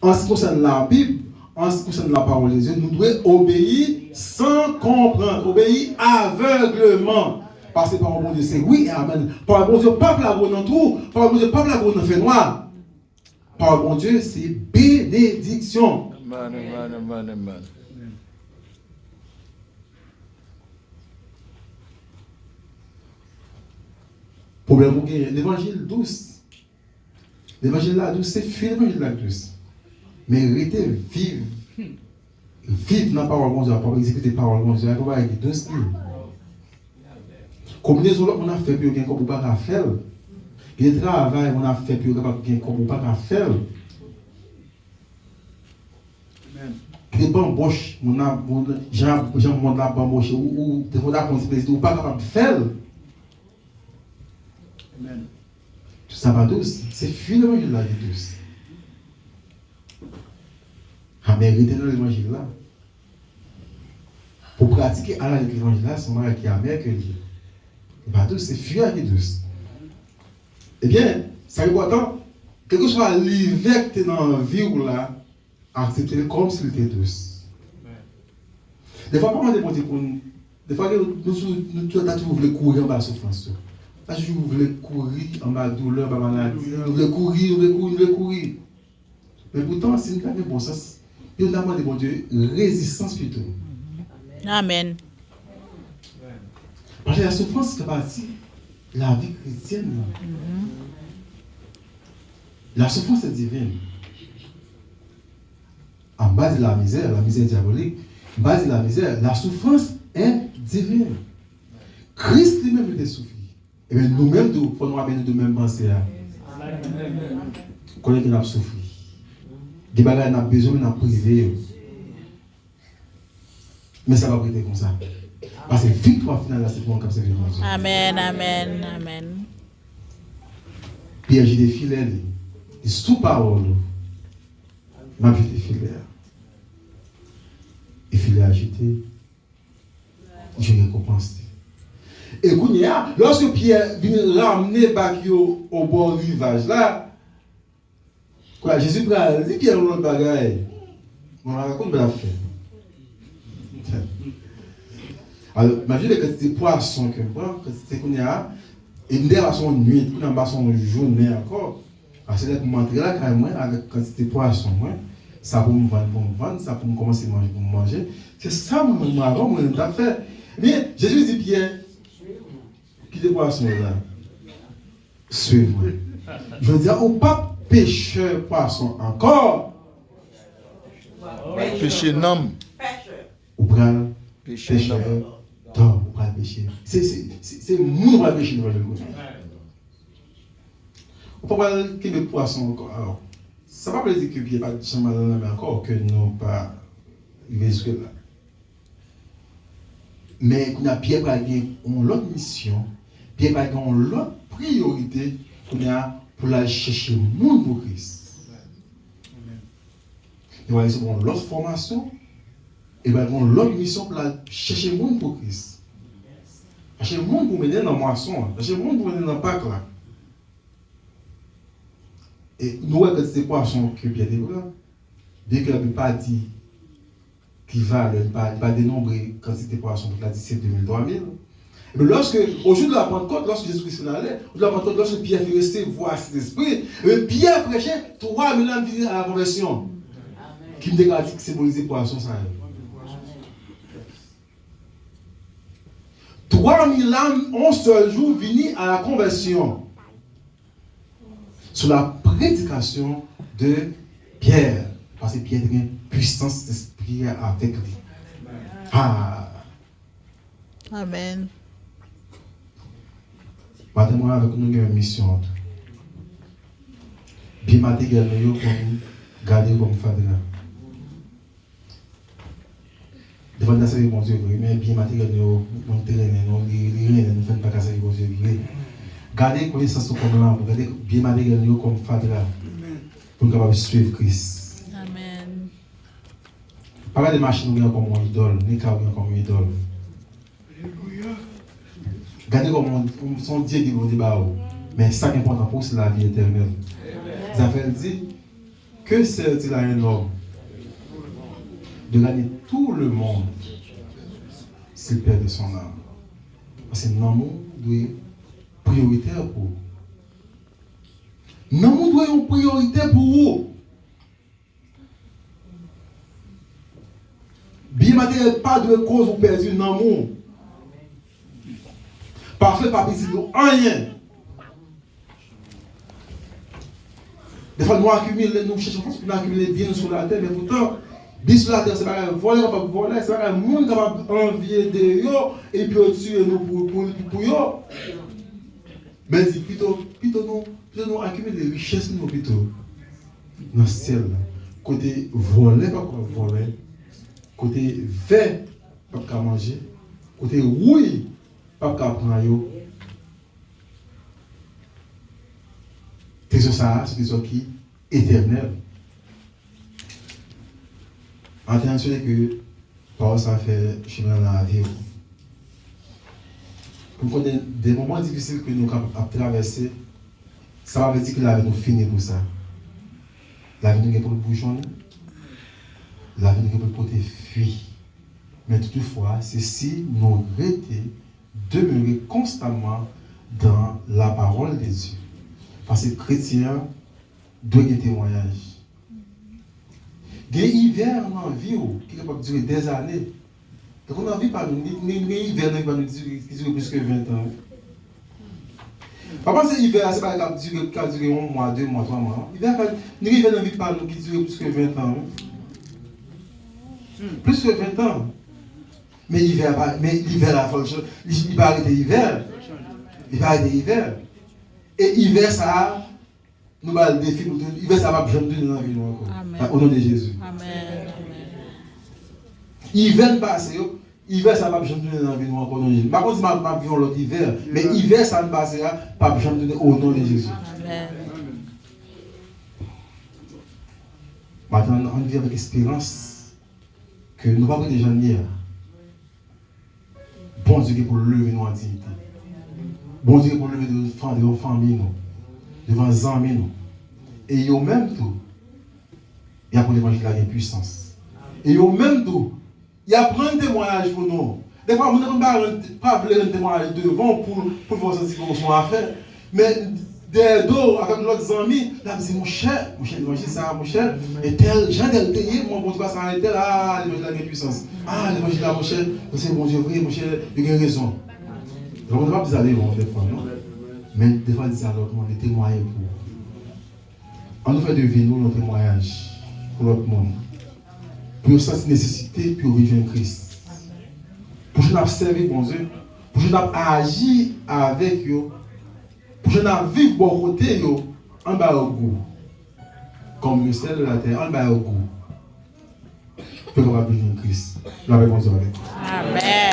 En ce qui concerne la Bible, en ce qui concerne la parole de Dieu, nous devons obéir sans comprendre, obéir aveuglement. Parce que par bon Dieu, c'est oui et amen. Par bon Dieu, pas la bonne en tout, par bon Dieu, pas la bonne en fait noir. Par bon Dieu, c'est bénédiction. Amen, amen, amen, amen. Problème, l'évangile douce. L'évangile là douce, c'est fuir l'évangile là douce. Mais rester vivre. Vivre dans la parole de Dieu, pas exécuter la parole de Dieu, il va être douce. Comme les autres, on a fait plus qu'on ne peut pas faire. Le travail, on a fait plus qu'on ne peut pas faire. Les bambouches, j'ai monté la bambouche ou des fois d'apprendre ou pas capable de faire. Tout ça va douce. C'est fuir l'évangile là, douce. À mériter dans l'évangile là. Pour pratiquer à l'évangile là, c'est moi qui est amer que Dieu. Pas douce, c'est fuir qui est douce. Eh bien, c'est important, quel que soit l'hiver que tu es dans la vie ou là, accepter comme s'il était douce. Des fois, comment demander pour nous? Des fois, nous toujours voulu courir en bas de la souffrance. Là, je voulais courir en bas de la douleur, en bas de la maladie. Nous voulons courir. Mais pourtant, si nous avons un bon sens, nous demandons bon Dieu résistance plutôt. Amen. Parce que la souffrance fait partie de la vie chrétienne. La souffrance est divine. En bas de la misère diabolique, en bas de la misère, la souffrance est divine. Christ lui-même était souffert. Et bien nous-mêmes, nous faut nous rappeler de même penser. Qu'on est souffert. Des bagages n'a besoin de priver. Mais ça va prêter comme ça. Parce que victoire finale, c'est pour un cap servir. Amen, amen, amen. Pierre, j'ai des filets, des sous-paroles. Ma vie des filets. Et filets agités. Je récompense. Et lorsque Pierre vient ramener Bakio au bord du rivage, là, quoi, Jésus dit Pierre, on a bagaille. On raconte de la fête. Alors, imaginez que c'était poisson que moi, que c'était qu'on y a, et nous à son nuit, qu'on a pas son journée encore. Alors, c'est là pour m'entrer là, quand même, avec quantité de poisson, ça pour me vendre, ça pour me commencer à manger, pour me manger. C'est ça, moi, avant, moi, j'ai fait. Mais Jésus dit, Pierre, qui est poisson là? Suivez-moi. Je veux dire, on pas pêcheur poisson encore. Péché nom. Ou pral Pécheur. Non, on va pécher. C'est nous qui va pécher devant le monde. On peut pas qu'il y ait des poissons encore. Alors, ça ne veut pas dire que Pierre n'a pas de chemin dans la mer encore, que nous n'avons pas arrivé jusque-là. Mais qu'on a Pierre qui a une autre mission, Pierre qui a une autre priorité pour aller chercher le monde pour Christ. Il va aller sur une autre formation. Et bien, on a l'autre mission pour chercher le monde pour Christ. Chercher le monde pour mener dans la moisson. Chercher le monde pour mener dans le Pâques. Et nous, quand c'est poisson que Pierre développe, dès que la Bible pas dit qu'il va, pas dénombrer quand c'était poisson pour la 17 2000, 3000. Mais lorsque, au jour de la Pentecôte, lorsque Jésus-Christ allait, au jour de la Pentecôte, lorsque Pierre fait rester voir cet esprit, Pierre prêchait 3000 ans à la conversion. Qui me déclare que symbolisait poisson, ça. 3000 âmes ont seul jour venu à la conversion sur la prédication de Pierre. Parce que Pierre a une puissance d'esprit avec lui. Ah. Amen. Maintenant, avec nous, une mission. Bien matériel, comme garder comme Fadra. Devant la série, bon Dieu, mais bien matériel, nous terrain, nous faisons pas casser bon Dieu. Gardez connaissance comme là, gardez bien matériel comme Fadra. Pour nous capable suivre Christ. Amen. Pas de machines comme une idole, ni comme une idole. Gardez comme son Dieu qui vous dit, mais ça qui est important pour c'est la vie éternelle. Ça veut dire Que sert-il à un homme de gagner tout le monde s'il perd de son âme? Parce que l'amour doit être prioritaire pour vous. L'amour doit être une priorité pour vous. Bien matériel, pas de cause pour perdre l'amour. Parfait, pas petit de rien. Des fois, nous accumulons, nous cherchons pour accumuler bien sur la terre, mais pourtant, bien sur la terre, c'est pas voler, capable voler, c'est pas un monde capable d'envier de eux et puis tuer nous pour eux. Mais plutôt nous accumuler des richesses, nous plutôt dans le ciel. Côté voler, pas voler. Côté vert, pas qu'à manger. Côté rouille, pas qu'à prendre. C'est ça, c'est des choses qui éternelles. Attention que par ça fait chemin dans la vie. Pour connaître des moments difficiles que nous avons traversé, ça veut dire que la vie nous finit pour ça. La vie nous est pour le bouchon, la vie nous est pour le côté fuir. Mais toutefois, c'est si nous restons demeurer constamment dans la parole de Dieu. Parce que les chrétiens doivent des témoignages. Il y a des hivers dans la vie qui peuvent durer des années. Donc on a vu par nous, les hivers qui peuvent durer plus que 20 ans. Par contre, ces hivers, ce n'est pas qui durer 1 mois, 2 mois, 3 mois. Les hivers dans la vie par nous qui durent plus que 20 ans. Plus que 20 ans. Mais l'hiver, la fonction, il va arrêter l'hiver. Il va arrêter l'hiver. Et l'hiver, ça, nous allons le défi. L'hiver, ça va jamais donner dans la vie. Au nom de Jésus. Amen. L'hiver passe, l'hiver, ça va jamais donner dans la vie. Au nom de Jésus. Par contre, si je ne vis l'autre hiver, mais l'hiver, ça ne passera pas jamais donner au nom de Jésus. Amen. Maintenant, on vit avec espérance que nous ne pouvons pas déjà nier. Bon Dieu pour lever nos dignité. Bon Dieu pour lever devant famille, devant les amis. Et au même temps, il y a pour l'évangile la puissance. Et au même temps, il y a plein de témoignages pour nous. Des fois, on ne peut pas faire un témoignage devant pour voir ce qu'on va faire. Mais des dos avec nos amis, là, c'est mon cher, l'évangile, ça, mon cher, et tel, j'ai tel payé, mon bon Dieu va s'arrêter là, l'évangile a une puissance. Ah, l'évangile là, mon cher, c'est mon Dieu vrai, mon cher, il a raison. Donc, on ne va pas aller voir des fois, non? Mais des fois, ils alors, on est témoigné pour. On nous fait deviner nos témoignages pour l'autre monde. Pour cette nécessité, pour rejoindre Christ. Pour que nous observer, bon Dieu, pour que nous agir avec eux. Pour que nous vivions bon côté, en bas au goût. Comme le ciel de la terre, en bas au goût. Pour que nous rejoindre Christ. Nous avons besoin avec. Amen.